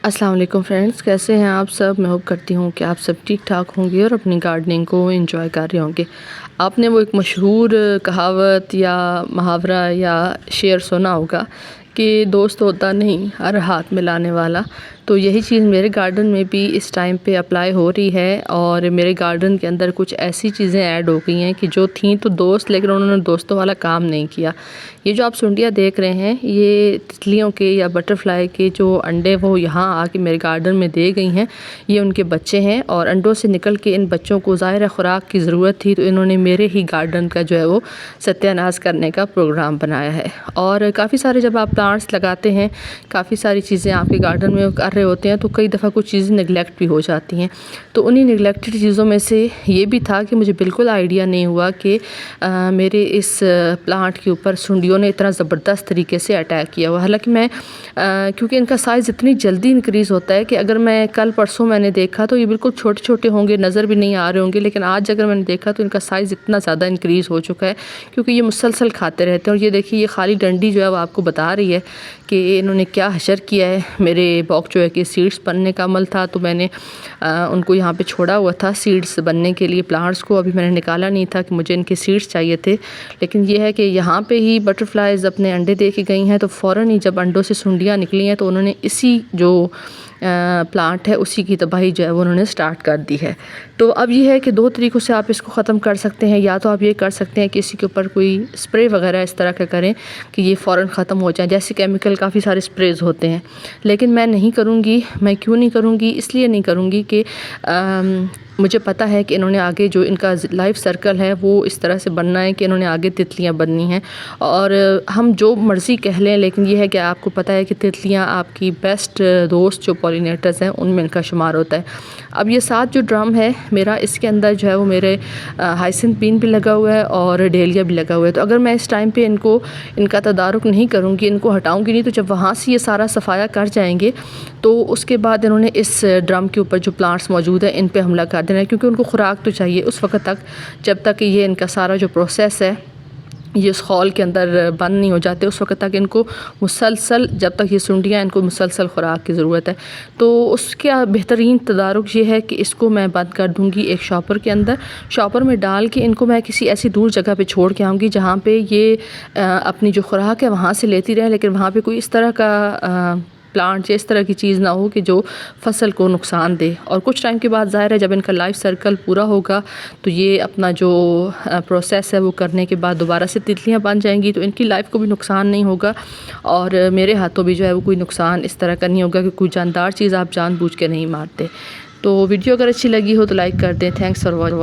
अस्सलाम वालेकुम फ्रेंड्स, कैसे हैं आप सब। मैं होप करती हूँ कि आप सब ठीक ठाक होंगे और अपनी गार्डनिंग को एंजॉय कर रहे होंगे। आपने वो एक मशहूर कहावत या मुहावरा या शेर सुना होगा कि दोस्त होता नहीं हर हाथ मिलाने वाला। तो यही चीज़ मेरे गार्डन में भी इस टाइम पे अप्लाई हो रही है और मेरे गार्डन के अंदर कुछ ऐसी चीज़ें ऐड हो गई हैं कि जो थी तो दोस्त, लेकिन उन्होंने दोस्तों वाला काम नहीं किया। ये जो आप सुंडियाँ देख रहे हैं, ये तितलियों के या बटरफ्लाई के जो अंडे वो यहाँ आके मेरे गार्डन में दे गई हैं। ये उनके बच्चे हैं और अंडों से निकल के इन बच्चों को ज़ाहिर खुराक की ज़रूरत थी, तो इन्होंने मेरे ही गार्डन का जो है वो सत्यानाश करने का प्रोग्राम बनाया है। और काफ़ी सारे जब आप प्लांट्स लगाते हैं, काफ़ी सारी चीज़ें आपके गार्डन में कर रहे होते हैं, तो कई दफ़ा कुछ चीज़ें निगलेक्ट भी हो जाती हैं। तो उन्हीं निगलेक्टेड चीज़ों में से ये भी था कि मुझे बिल्कुल आइडिया नहीं हुआ कि मेरे इस प्लांट के ऊपर सुंडियों ने इतना ज़बरदस्त तरीके से अटैक किया हुआ। हालांकि मैं क्योंकि इनका साइज़ इतनी जल्दी इंक्रीज़ होता है कि अगर मैं कल परसों मैंने देखा तो ये बिल्कुल छोटे छोटे होंगे, नज़र भी नहीं आ रहे होंगे, लेकिन आज अगर मैंने देखा तो इनका साइज़ इतना ज़्यादा इंक्रीज़ हो चुका है क्योंकि ये मुसलसल खाते रहते हैं। और ये देखिए, ये खाली डंडी जो है वो आपको बता रही है कि इन्होंने क्या हशर किया है। मेरे बॉक्स जो है कि सीड्स बनने का अमल था, तो मैंने उनको यहाँ पे छोड़ा हुआ था सीड्स बनने के लिए प्लांट्स को। अभी मैंने निकाला नहीं था कि मुझे इनके सीड्स चाहिए थे, लेकिन ये है कि यहाँ पे ही बटरफ्लाइज अपने अंडे दे के गई हैं। तो फ़ौरन ही जब अंडों से सुंडियाँ निकली हैं तो उन्होंने इसी जो प्लांट है उसी की तबाही जो है वो उन्होंने स्टार्ट कर दी है। तो अब ये है कि दो तरीक़ों से आप इसको ख़त्म कर सकते हैं। या तो आप ये कर सकते हैं कि इसी के ऊपर कोई स्प्रे वगैरह इस तरह का करें कि ये फ़ौरन ख़त्म हो जाए। जैसे केमिकल काफ़ी सारे स्प्रेज होते हैं, लेकिन मैं नहीं करूँगी। मैं क्यों नहीं करूँगी? इसलिए नहीं करूँगी कि मुझे पता है कि इन्होंने आगे जो इनका लाइफ सर्कल है वो इस तरह से बनना है कि इन्होंने आगे तितलियां बननी हैं। और हम जो मर्ज़ी कह लें, लेकिन ये है कि आपको पता है कि तितलियां आपकी बेस्ट दोस्त जो पॉलिनेटर्स हैं उनमें इनका शुमार होता है। अब ये 7 जो ड्रम है मेरा, इसके अंदर जो है वो मेरे हाइसिंथ बीन भी लगा हुआ है और डेलिया भी लगा हुआ है। तो अगर मैं इस टाइम पे इनका तदारुक नहीं करूँगी, इनको हटाऊँगी नहीं, तो जब वहाँ से ये सारा सफाया कर जाएंगे तो उसके बाद इन्होंने इस ड्रम के ऊपर जो प्लांट्स मौजूद हैं इन पे हमला कर देना है, क्योंकि उनको खुराक तो चाहिए उस वक्त तक जब तक ये इनका सारा जो प्रोसेस है ये इस हॉल के अंदर बंद नहीं हो जाते, उस वक्त तक इनको मुसलसल, जब तक ये सुंडियाँ, इनको मुसलसल खुराक की ज़रूरत है। तो उसका बेहतरीन तदारुक ये है कि इसको मैं बंद कर दूँगी एक शॉपर के अंदर। शॉपर में डाल के इनको मैं किसी ऐसी दूर जगह पे छोड़ के आऊँगी जहाँ पे ये अपनी जो खुराक है वहाँ से लेती रहे, लेकिन वहाँ पे कोई इस तरह का प्लांट या इस तरह की चीज़ ना हो कि जो फसल को नुकसान दे। और कुछ टाइम के बाद ज़ाहिर है जब इनका लाइफ सर्कल पूरा होगा तो ये अपना जो प्रोसेस है वो करने के बाद दोबारा से तितलियां बन जाएंगी, तो इनकी लाइफ को भी नुकसान नहीं होगा और मेरे हाथों भी जो है वो कोई नुकसान इस तरह का नहीं होगा कि कोई जानदार चीज़ आप जानबूझ के नहीं मारते। तो वीडियो अगर अच्छी लगी हो तो लाइक कर दें। Thanks for watching.